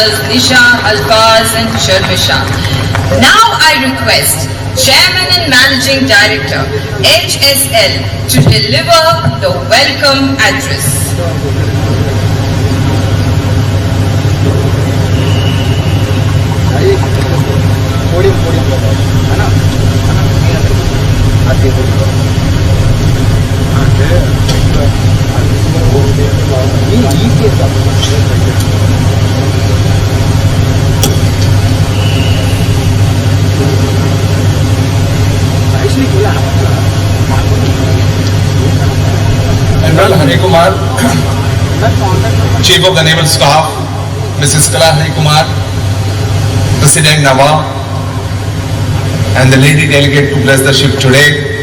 directors Nisha, Alfaz and Sharmisha. Now I request Chairman and Managing Director HSL to deliver the welcome address. Admiral Hari Kumar, Chief of the Naval Staff, Mrs. Kala Hari Kumar, President Nawab, and the lady delegate to bless the ship today,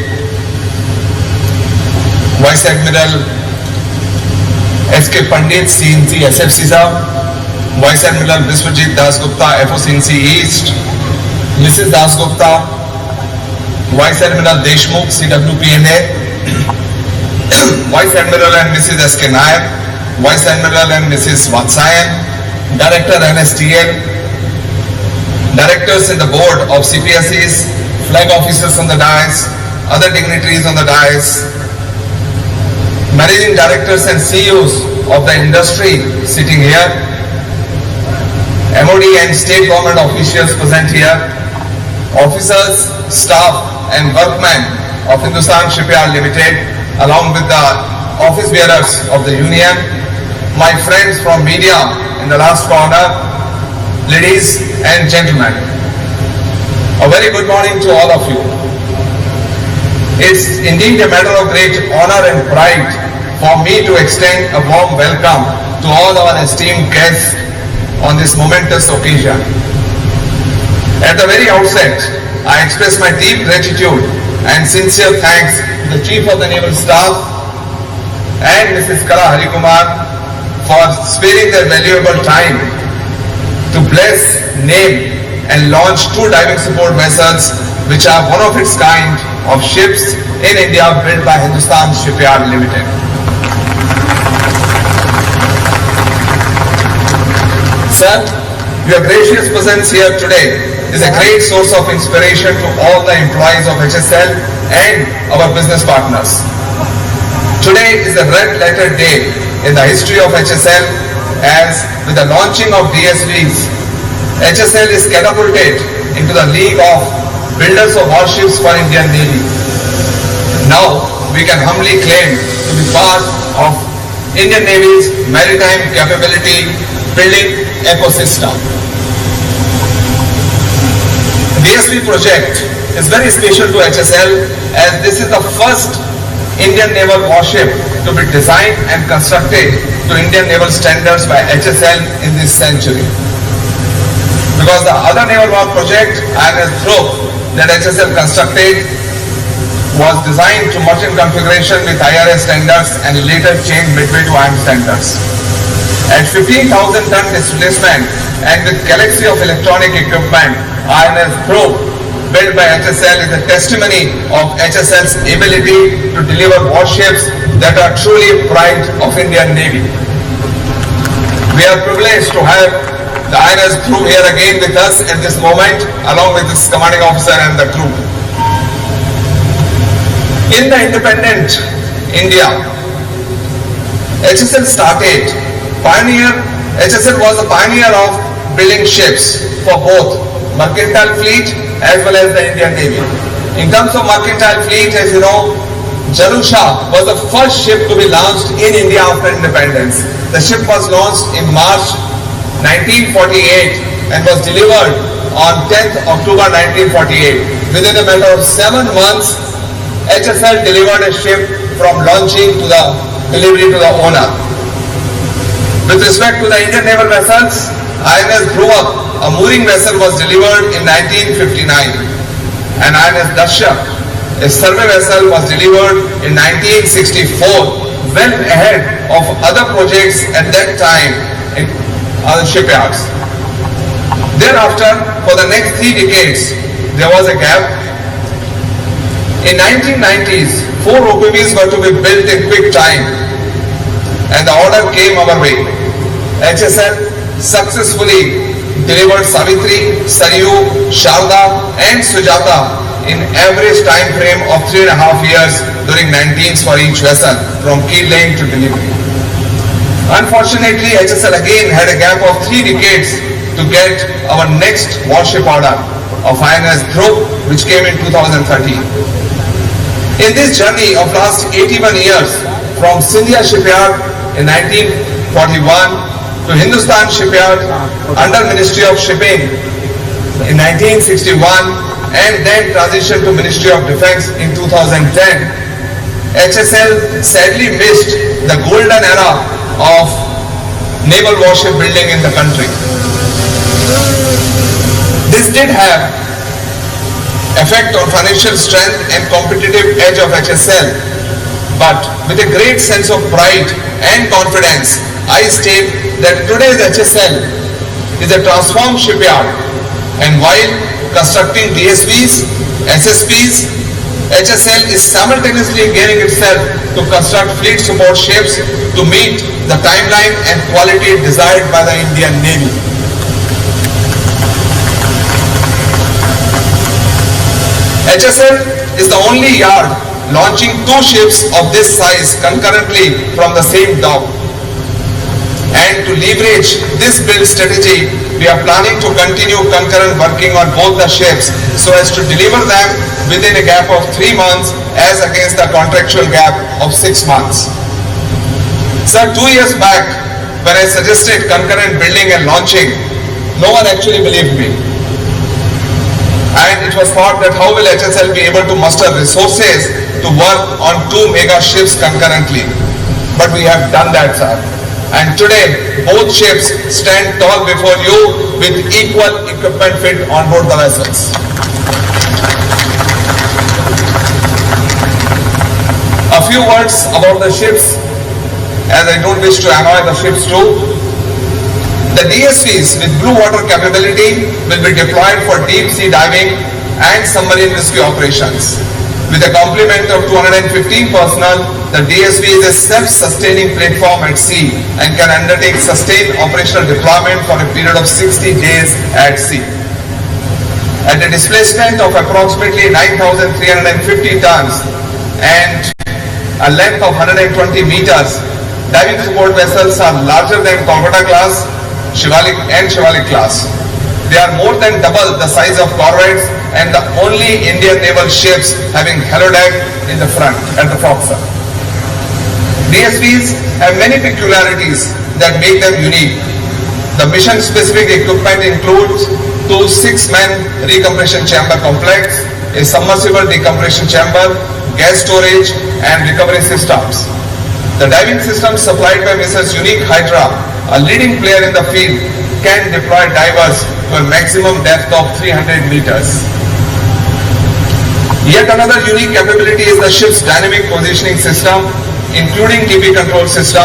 Vice Admiral S.K. Pandit, CNC SFC Sir, Vice Admiral Biswajit Das Gupta, FOCNC East, Mrs. Das Gupta, Vice Admiral Deshmukh, CWPNA, Vice Admiral and Mrs. S.K. Nayak, Vice Admiral and Mrs. Vatsayan, Director NSTL, Directors in the Board of CPSEs, Flag Officers on the dais, other dignitaries on the dais, Managing Directors and CEOs of the industry sitting here, MOD and State Government officials present here, officers, staff and workmen of Hindustan Shipyard Limited, along with the office bearers of the union, my friends from media in the last corner, ladies and gentlemen, a very good morning to all of you. It's indeed a matter of great honor and pride for me to extend a warm welcome to all our esteemed guests on this momentous occasion. At the very outset, I express my deep gratitude and sincere thanks to the Chief of the Naval Staff and Mrs. Kala Hari Kumar for sparing their valuable time to bless, name and launch two diving support vessels which are one of its kind of ships in India built by Hindustan Shipyard Limited. Sir, your gracious presence here today is a great source of inspiration to all the employees of HSL and our business partners. Today is a red letter day in the history of HSL, as with the launching of DSVs, HSL is catapulted into the league of builders of warships for Indian Navy. Now we can humbly claim to be part of Indian Navy's maritime capability building ecosystem. DSV project is very special to HSL, as this is the first Indian naval warship to be designed and constructed to Indian naval standards by HSL in this century. Because the other naval war project, INS Thrope, that HSL constructed was designed to merchant configuration with IRS standards and later changed midway to IM standards. At 15,000 ton displacement and with galaxy of electronic equipment, INS Thrope built by HSL is a testimony of HSL's ability to deliver warships that are truly pride of Indian Navy. We are privileged to have the INS crew here again with us at this moment, along with its commanding officer and the crew. In the independent India, HSL was a pioneer of building ships for both mercantile fleet as well as the Indian Navy. In terms of mercantile fleet, as you know, Jarusha was the first ship to be launched in India after independence. The ship was launched in March 1948 and was delivered on 10th October 1948. Within a matter of 7 months, HSL delivered a ship from launching to the delivery to the owner. With respect to the Indian naval vessels, INS Dhruva, a mooring vessel, was delivered in 1959, and INS Dakshak, a survey vessel, was delivered in 1964, well ahead of other projects at that time in other shipyards. Thereafter, for the next 3 decades, there was a gap. In 1990s, 4 OPVs were to be built in quick time, and the order came our way. HSL successfully delivered Savitri, Saryu, Sharda and Sujata in average time frame of 3.5 years during 19s for each vessel from keel laying to delivery. Unfortunately, HSL again had a gap of 3 decades to get our next warship order of INS Dhruv, which came in 2013. In this journey of last 81 years, from Sindhia Shipyard in 1941 to Hindustan Shipyard under Ministry of Shipping in 1961 and then transition to Ministry of Defence in 2010, HSL sadly missed the golden era of naval warship building in the country. This did have effect on financial strength and competitive edge of HSL, but with a great sense of pride and confidence, I state that today's HSL is a transformed shipyard, and while constructing DSVs, SSPs, HSL is simultaneously gearing itself to construct fleet support ships to meet the timeline and quality desired by the Indian Navy. HSL is the only yard launching 2 ships of this size concurrently from the same dock. And to leverage this build strategy, we are planning to continue concurrent working on both the ships so as to deliver them within a gap of 3 months as against the contractual gap of 6 months. Sir, 2 years back when I suggested concurrent building and launching, no one actually believed me. And it was thought that how will HSL be able to muster resources to work on 2 mega ships concurrently. But we have done that, sir. And today, both ships stand tall before you with equal equipment fit on board the vessels. A few words about the ships, as I don't wish to annoy the ships too. The DSVs with blue water capability will be deployed for deep sea diving and submarine rescue operations. With a complement of 215 personnel, the DSV is a self-sustaining platform at sea and can undertake sustained operational deployment for a period of 60 days at sea. At a displacement of approximately 9,350 tons and a length of 120 meters, diving support vessels are larger than Kolkata class, Shivalik and Shivalik class. They are more than double the size of corvettes and the only Indian naval ships having halodeck in the front at the forecastle. DSVs have many peculiarities that make them unique. The mission-specific equipment includes 2 6-man recompression chamber complex, a submersible decompression chamber, gas storage and recovery systems. The diving systems supplied by Mrs. Unique Hydra, a leading player in the field, can deploy divers to a maximum depth of 300 meters. Yet another unique capability is the ship's dynamic positioning system, including TP control system,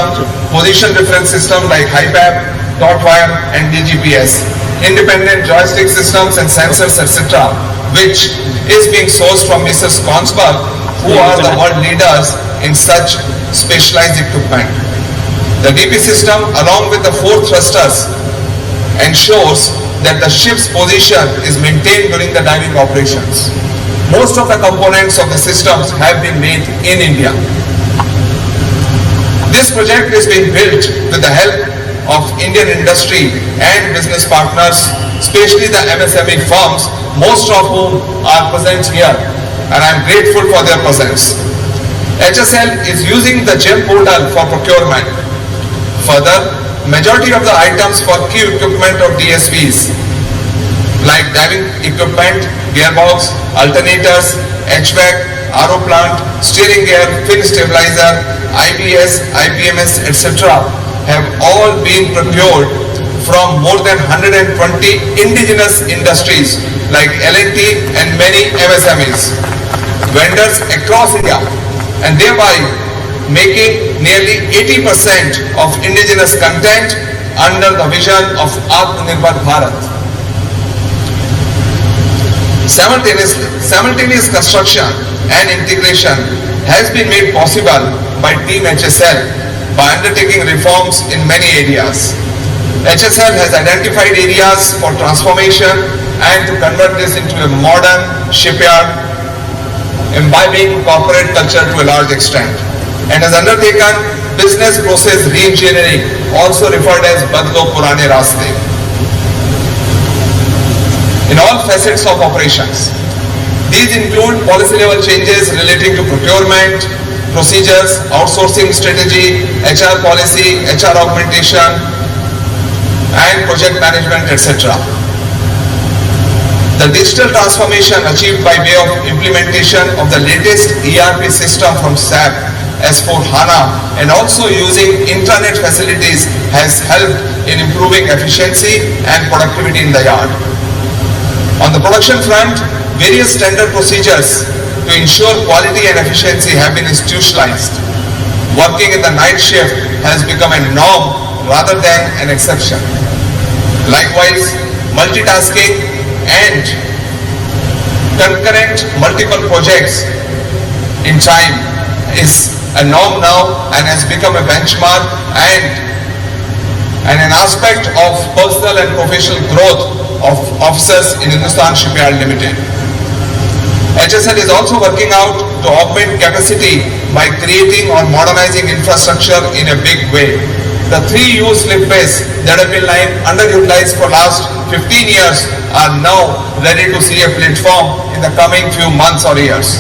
position reference system like HIPAP, taut wire and DGPS, independent joystick systems and sensors etc., which is being sourced from Mrs. Consberg, who are the world leaders in such specialized equipment. The DP system along with the 4 thrusters ensures that the ship's position is maintained during the diving operations. Most of the components of the systems have been made in India. This project is being built with the help of Indian industry and business partners, especially the MSME firms, most of whom are present here, and I am grateful for their presence. HSL is using the GEM portal for procurement. Further, majority of the items for key equipment of DSVs like diving equipment, gearbox, alternators, HVAC, RO plant, steering gear, fin stabilizer, IBS, IPMS, etc. have all been procured from more than 120 indigenous industries like L&T and many MSMEs, vendors across India, and thereby making nearly 80% of indigenous content under the vision of Atmanirbhar Bharat. Simultaneous construction and integration has been made possible by Team HSL by undertaking reforms in many areas. HSL has identified areas for transformation and to convert this into a modern shipyard, imbibing corporate culture to a large extent, and has undertaken business process re-engineering, also referred as Badlo Purane Raste, in all facets of operations. These include policy level changes relating to procurement, procedures, outsourcing strategy, HR policy, HR augmentation, and project management, etc. The digital transformation achieved by way of implementation of the latest ERP system from SAP S/4HANA and also using intranet facilities has helped in improving efficiency and productivity in the yard. On the production front, various standard procedures to ensure quality and efficiency have been institutionalized. Working in the night shift has become a norm rather than an exception. Likewise, multitasking and concurrent multiple projects in time is a norm now and has become a benchmark and an aspect of personal and professional growth of officers in Hindustan Shipyard Limited. HSL is also working out to augment capacity by creating or modernizing infrastructure in a big way. The 3 U slipways that have been underutilized for last 15 years are now ready to see a platform in the coming few months or years.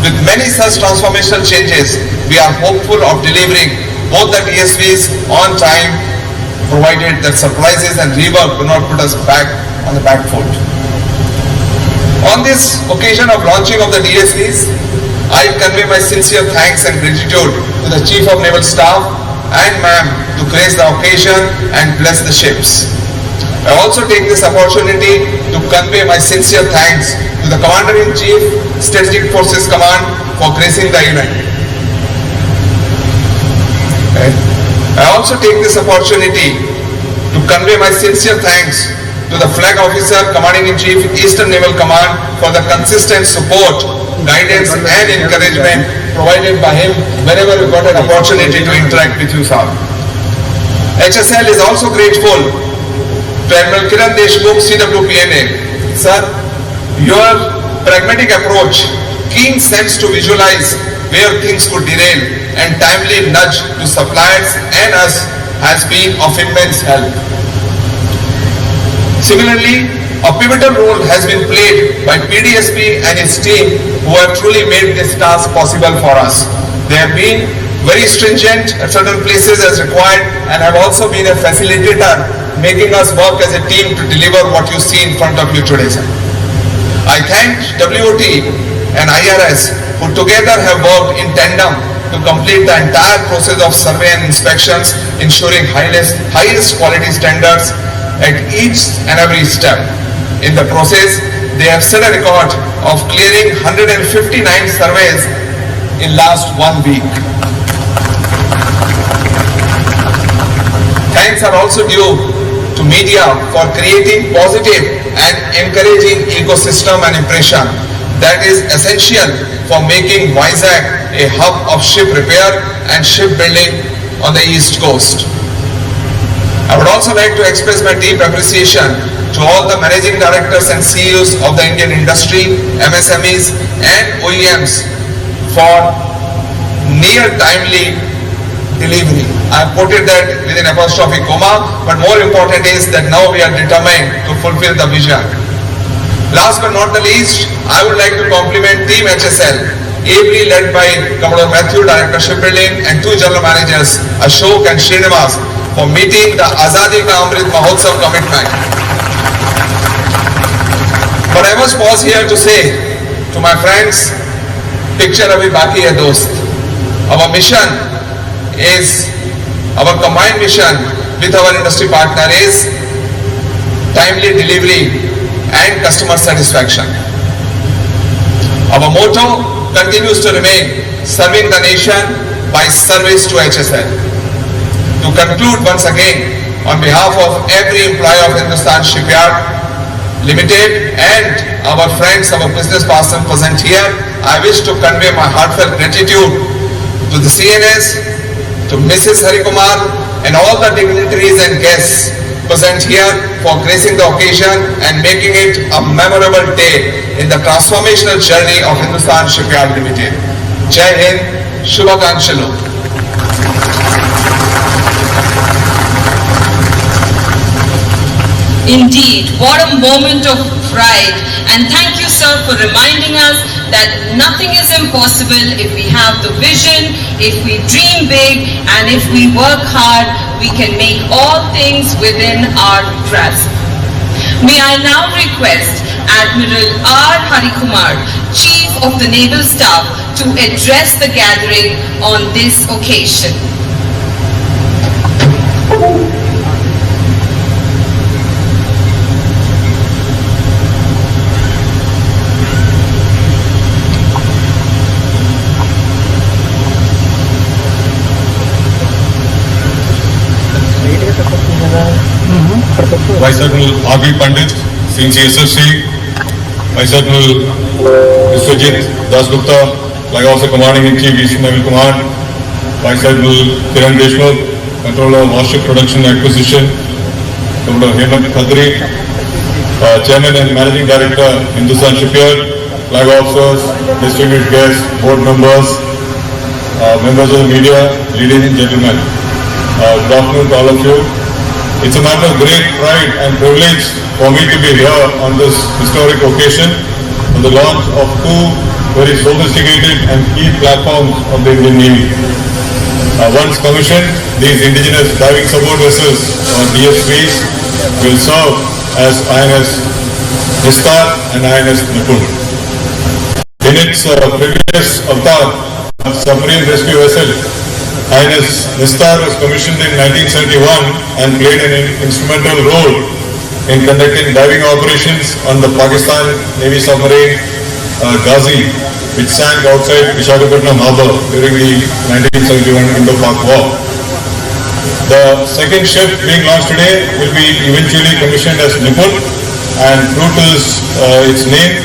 With many such transformational changes, we are hopeful of delivering both the DSVs on time, provided that surprises and rework do not put us back on the back foot. On this occasion of launching of the DSVs, I convey my sincere thanks and gratitude to the Chief of Naval Staff and ma'am to grace the occasion and bless the ships. I also take this opportunity to convey my sincere thanks to the Commander-in-Chief, Strategic Forces Command for gracing the event. I also take this opportunity to convey my sincere thanks to the Flag Officer, Commanding-in-Chief, Eastern Naval Command for the consistent support, guidance and encouragement provided by him whenever we got an opportunity to interact with you, sir. HSL is also grateful to Admiral Kiran Deshmukh, CWPNA. Sir, your pragmatic approach, keen sense to visualize where things could derail and timely nudge to suppliers and us has been of immense help. Similarly, a pivotal role has been played by PDSP and his team who have truly made this task possible for us. They have been very stringent at certain places as required and have also been a facilitator, making us work as a team to deliver what you see in front of you today, sir. I thank WOT and IRS who together have worked in tandem to complete the entire process of survey and inspections, ensuring highest quality standards at each and every step. In the process, they have set a record of clearing 159 surveys in last 1 week. Thanks are also due to media for creating positive and encouraging ecosystem and impression that is essential for making Vizag a hub of ship repair and shipbuilding on the East Coast. I would also like to express my deep appreciation to all the managing directors and CEOs of the Indian industry, MSMEs and OEMs for near timely delivery. I have quoted that with an apostrophe comma, but more important is that now we are determined to fulfill the vision. Last but not the least, I would like to compliment Team HSL, ably led by Commodore Matthew, Director Shipbuilding, and 2 General Managers, Ashok and Srinivas, for meeting the Azadi Ka Amrit Mahotsav commitment. But I must pause here to say to my friends, picture abhi baki hai dost. Our mission is, our combined mission with our industry partner is timely delivery and customer satisfaction. Our motto continues to remain serving the nation by service to HSL. To conclude once again, on behalf of every employee of Hindustan Shipyard Limited and our friends, our business partners present here, I wish to convey my heartfelt gratitude to the CNS, to Mrs. Harikumar, and all the dignitaries and guests present here for gracing the occasion and making it a memorable day in the transformational journey of Hindustan Shipyard Limited. Jai Hind, Shubhakankshalu. Indeed, what a moment of pride, and thank you, sir, for reminding us that nothing is impossible if we have the vision, if we dream big, and if we work hard, we can make all things within our grasp. May I now request Admiral R. Harikumar, Chief of the Naval Staff, to address the gathering on this occasion. Vice Admiral R.B. Pandit, CNC SFC, Vice Admiral Vishwajit Dasgupta, Flag Officer Commanding in Chief, East Naval Command, Vice Admiral Kiran Deshmukh, Controller of Warship Production and Acquisition, Commodore Hemant Khatri, Chairman and Managing Director, Hindustan Shipyard, Flag Officers, distinguished guests, board members, members of the media, ladies and gentlemen. Good afternoon to all of you. It's a matter of great pride and privilege for me to be here on this historic occasion for the launch of two very sophisticated and key platforms of the Indian Navy. Once commissioned, these indigenous diving support vessels, or DSVs, will serve as INS Nistar and INS Nipun. In its previous avatar, submarine rescue vessel, INS Nistar was commissioned in 1971 and played an instrumental role in conducting diving operations on the Pakistan Navy submarine Ghazi, which sank outside Visakhapatnam harbour during the 1971 Indo-Pak War. The second ship being launched today will be eventually commissioned as Nipun, and true to its name,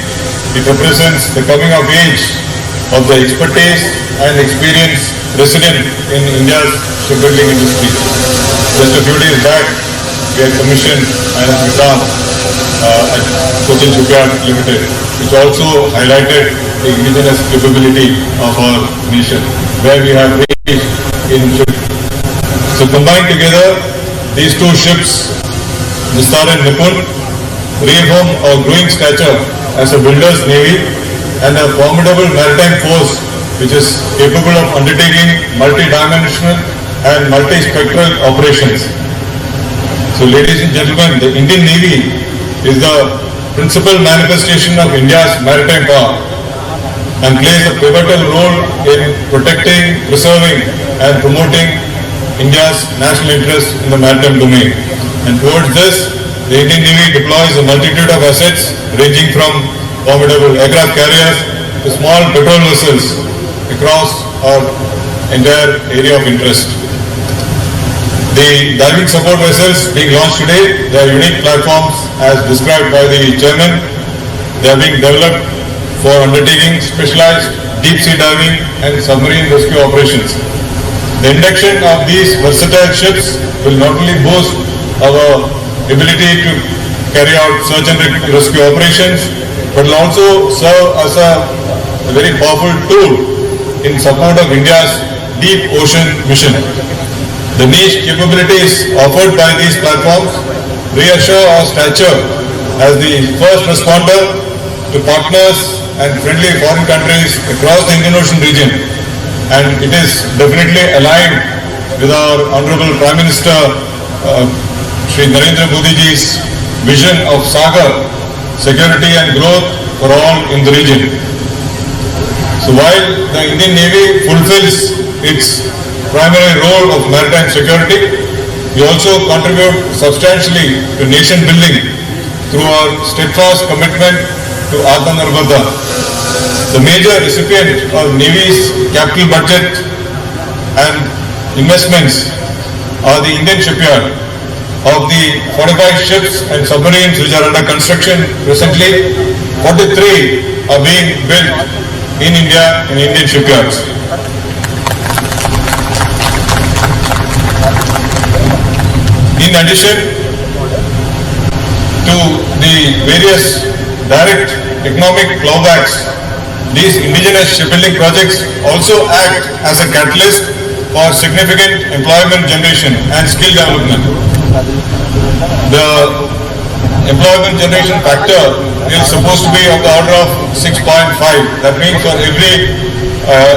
it represents the coming of age of the expertise and experience resident in India's shipbuilding industry. Just a few days back, we had commissioned INS Vikram at Cochin Shipyard Limited, which also highlighted the indigenous capability of our nation, where we have reached in shipbuilding. So combined together, these two ships, Nistar and Nipun, reaffirm our growing stature as a builder's navy and a formidable maritime force which is capable of undertaking multi-dimensional and multi-spectral operations. So ladies and gentlemen, the Indian Navy is the principal manifestation of India's maritime power and plays a pivotal role in protecting, preserving and promoting India's national interests in the maritime domain. And towards this, the Indian Navy deploys a multitude of assets ranging from formidable aircraft carriers to small patrol vessels across our entire area of interest. The diving support vessels being launched today, they are unique platforms as described by the chairman. They are being developed for undertaking specialized deep sea diving and submarine rescue operations. The induction of these versatile ships will not only boost our ability to carry out search and rescue operations, but will also serve as a very powerful tool in support of India's deep ocean mission. The niche capabilities offered by these platforms reassure our stature as the first responder to partners and friendly foreign countries across the Indian Ocean region, and it is definitely aligned with our Honorable Prime Minister Shri Narendra Modi ji's vision of Sagar, security and growth for all in the region. So while the Indian Navy fulfills its primary role of maritime security, we also contribute substantially to nation building through our steadfast commitment to Atmanirbharta. The major recipient of Navy's capital budget and investments are the Indian shipyard. Of the 45 ships and submarines which are under construction presently, 43 are being built in India in Indian shipyards. In addition to the various direct economic clawbacks, these indigenous shipbuilding projects also act as a catalyst for significant employment generation and skill development. The employment generation factor is supposed to be of the order of 6.5. That means for every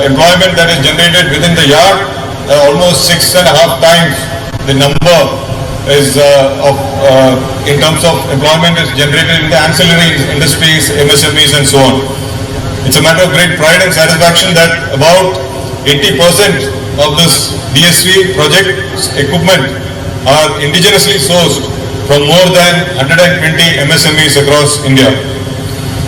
employment that is generated within the yard, almost 6.5 times the number is in terms of employment is generated in the ancillary industries, MSMEs and so on. It's a matter of great pride and satisfaction that about 80% of this DSV project equipment are indigenously sourced from more than 120 MSMEs across India.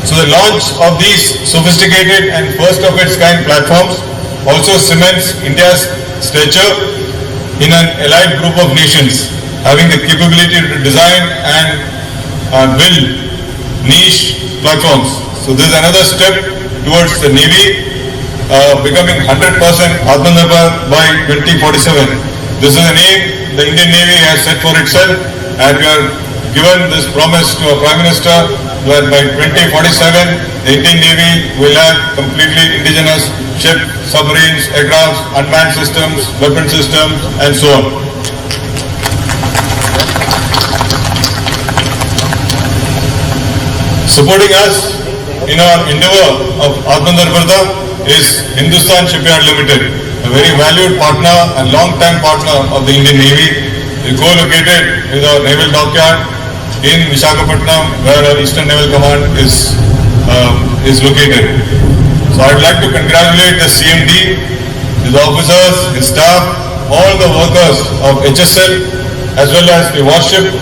So the launch of these sophisticated and first of its kind platforms also cements India's stature in an allied group of nations having the capability to design and build niche platforms. So this is another step towards the Navy becoming 100% Atmanirbhar by 2047. This is an aim the Indian Navy has set for itself, and we are given this promise to our Prime Minister that by 2047 the Indian Navy will have completely indigenous ships, submarines, aircrafts, unmanned systems, weapon systems and so on. Supporting us in our endeavor of Atmanirbharta is Hindustan Shipyard Limited, a very valued partner and long-time partner of the Indian Navy. We co-located with our naval dockyard in Visakhapatnam, where our Eastern Naval Command is located. So I would like to congratulate the CMD, his officers, his staff, all the workers of HSL, as well as the warship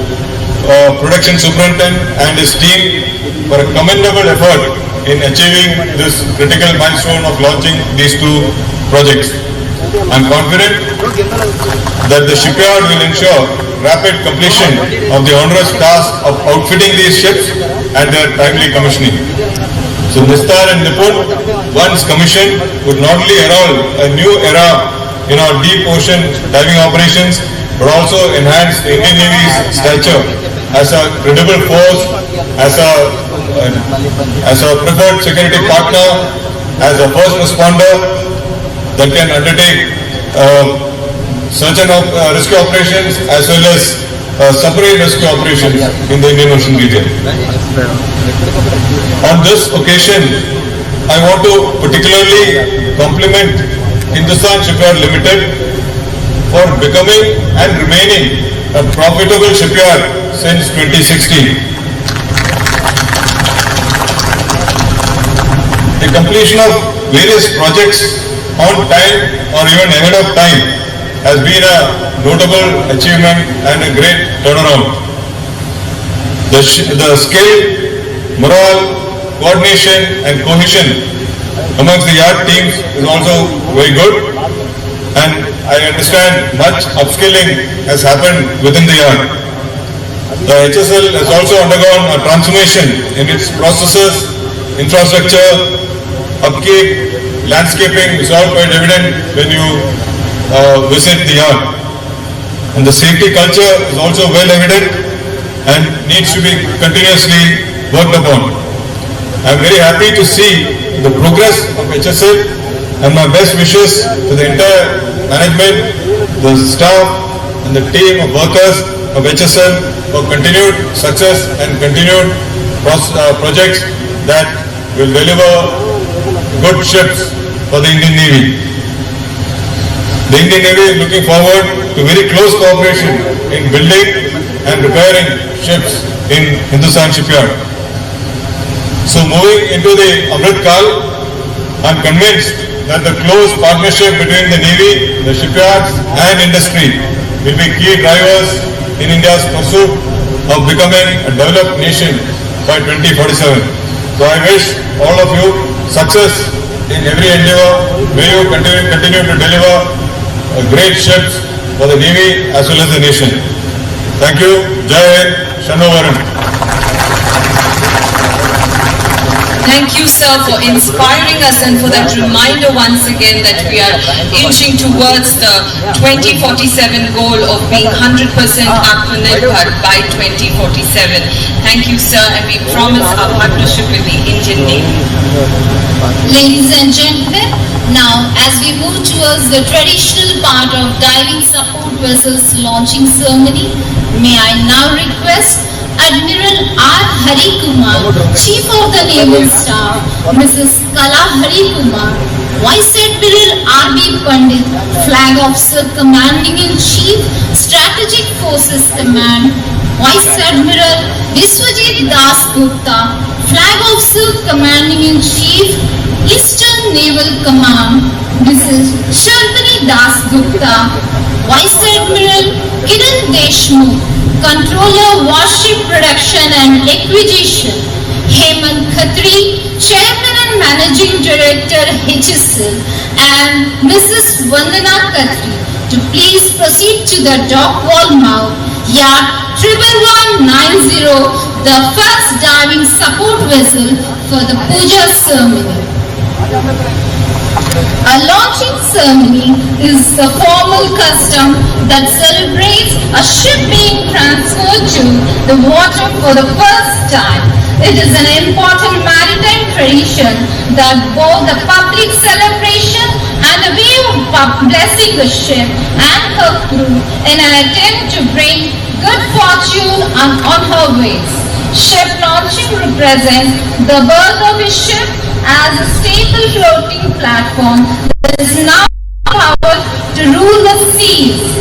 production superintendent and his team for a commendable effort in achieving this critical milestone of launching these two projects. I am confident that the shipyard will ensure rapid completion of the onerous task of outfitting these ships and their timely commissioning. So Nistar and Nipun, once commissioned, would not only herald a new era in our deep ocean diving operations, but also enhance the Indian Navy's stature as a credible force, as a preferred security partner, as a first responder that can undertake search and rescue operations as well as submarine rescue operations in the Indian Ocean region. On this occasion, I want to particularly compliment Hindustan Shipyard Limited for becoming and remaining a profitable shipyard since 2016. The completion of various projects on time or even ahead of time has been a notable achievement and a great turnaround. The skill, morale, coordination and cohesion amongst the yard teams is also very good, and I understand much upskilling has happened within the yard. The HSL has also undergone a transformation in its processes, infrastructure, upkeep, landscaping is all quite evident when you visit the yard. And the safety culture is also well evident and needs to be continuously worked upon. I am very happy to see the progress of HSL, and my best wishes to the entire management, the staff and the team of workers of HSL for continued success and continued projects that will deliver good ships for the Indian Navy. The Indian Navy is looking forward to very close cooperation in building and repairing ships in Hindustan Shipyard. So moving into the Amrit Kal, I am convinced that the close partnership between the Navy, the shipyards and industry will be key drivers in India's pursuit of becoming a developed nation by 2047. So I wish all of you success in every endeavor. May you continue to deliver great ships for the Navy as well as the nation. Thank you. Jai Hind. Shanno Varan. Thank you, sir, for inspiring us and for that reminder once again that we are inching towards the 2047 goal of being 100% Atmanirbhar by 2047. Thank you, sir, and we promise our partnership with the Indian Navy. Ladies and gentlemen, now as we move towards the traditional part of diving support vessels launching ceremony, may I now request Admiral R. Hari Kumar, Chief of the Naval Staff, Mrs. Kala Hari Kumar, Vice Admiral R. B. Pandit, Flag Officer Commanding in Chief, Strategic Forces Command, Vice Admiral Viswajit Das Gupta, Flag Officer Commanding in Chief, Eastern Naval Command, Mrs. Shantani Das Gupta, Vice Admiral Kiran Deshmukh, Controller Warship Production and Acquisition, Hemant Khatri, Chairman and Managing Director HSL, and Mrs. Vandana Khatri to please proceed to the dock wall mouth, Yacht 11190, the first diving support vessel for the puja ceremony. A launching ceremony is a formal custom that celebrates a ship being transferred to the water for the first time. It is an important maritime tradition that both the public celebration and a way of blessing the ship and her crew in an attempt to bring good fortune on her ways. Ship launching represents the birth of a ship as a stable floating platform that is now powered to rule the seas.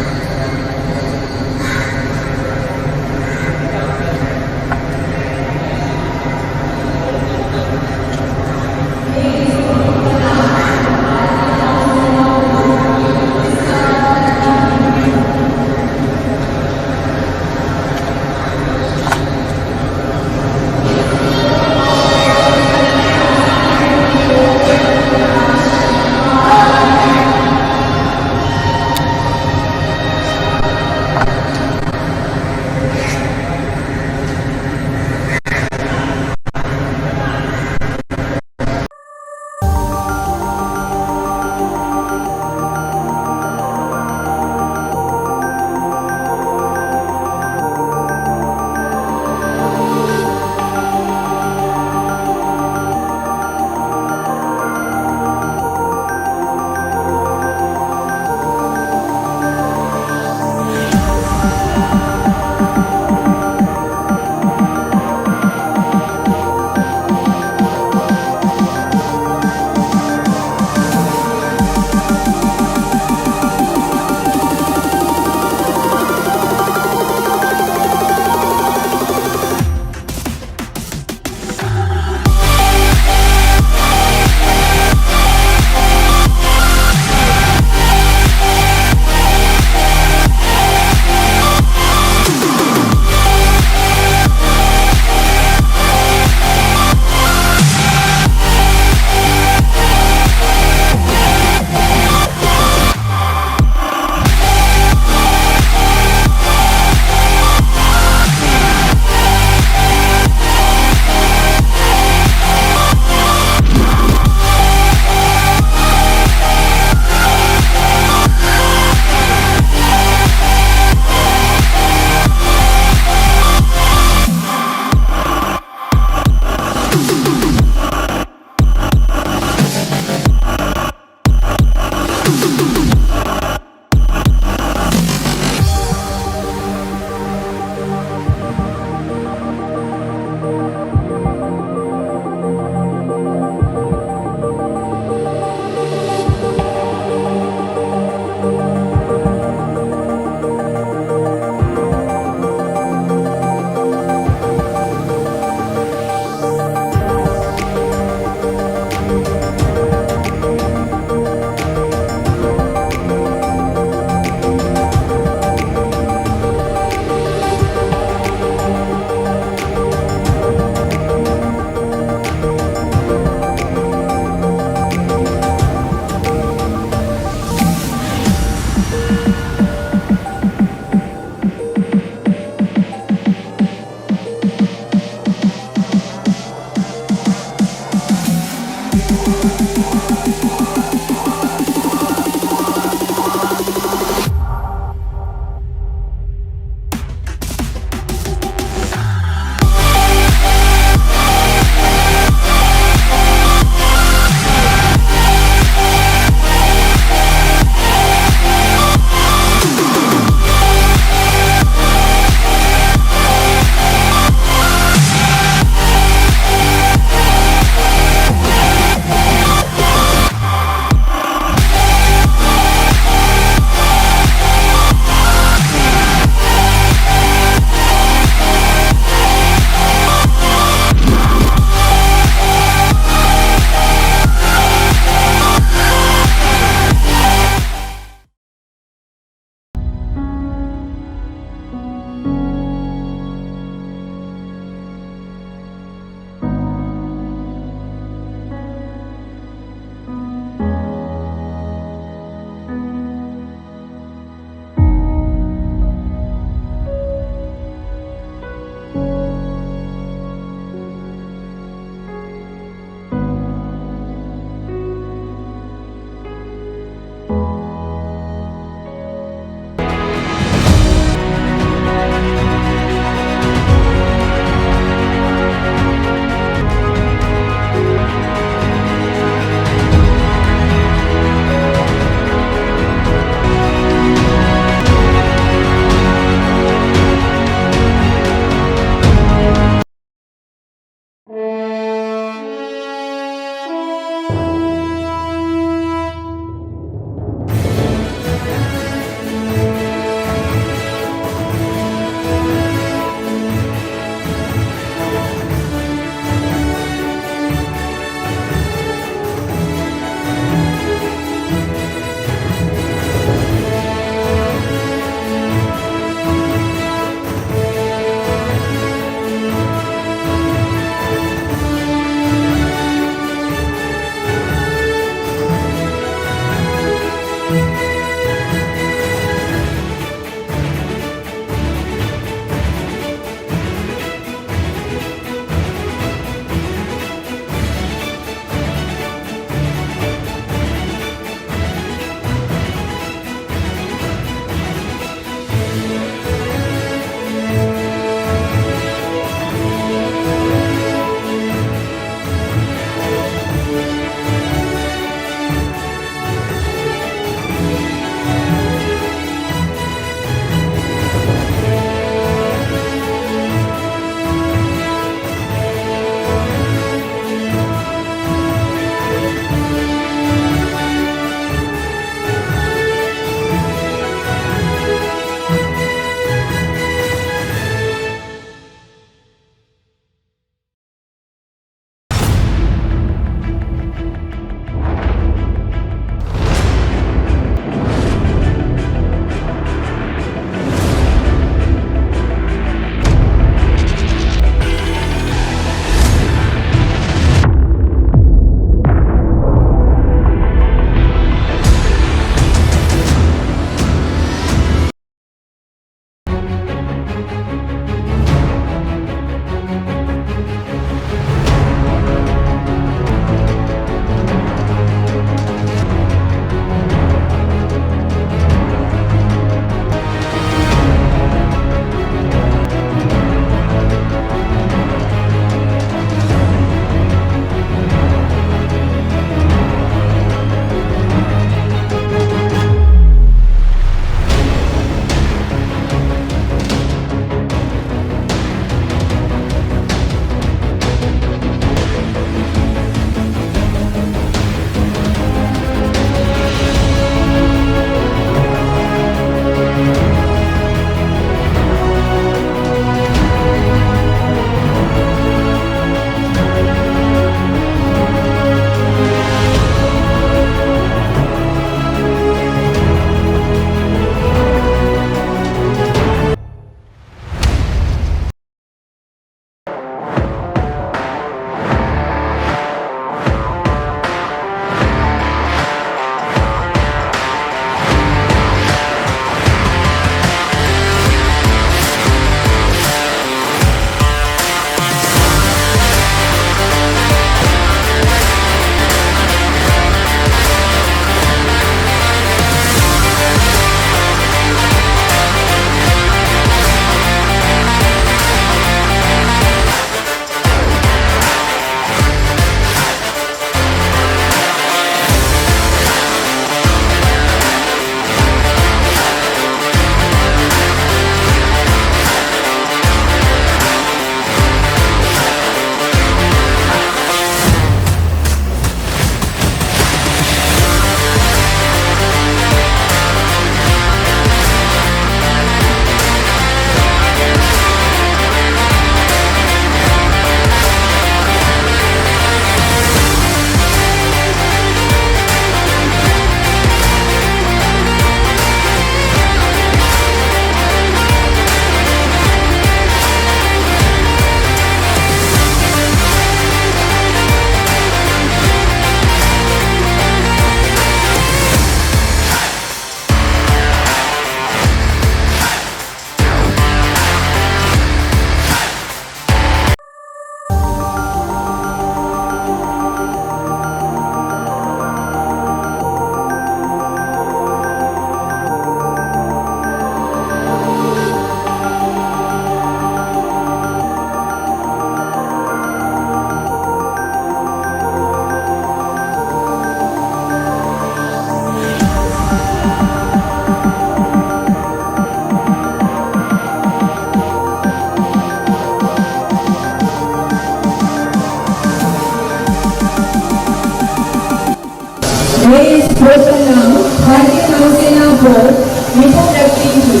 Program भारतीय नौसेना board mission रखेंगे।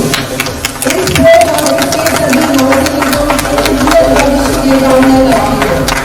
इस programme के सभी नौसैनिकों को उज्ज्वल भविष्य की कामना करती है।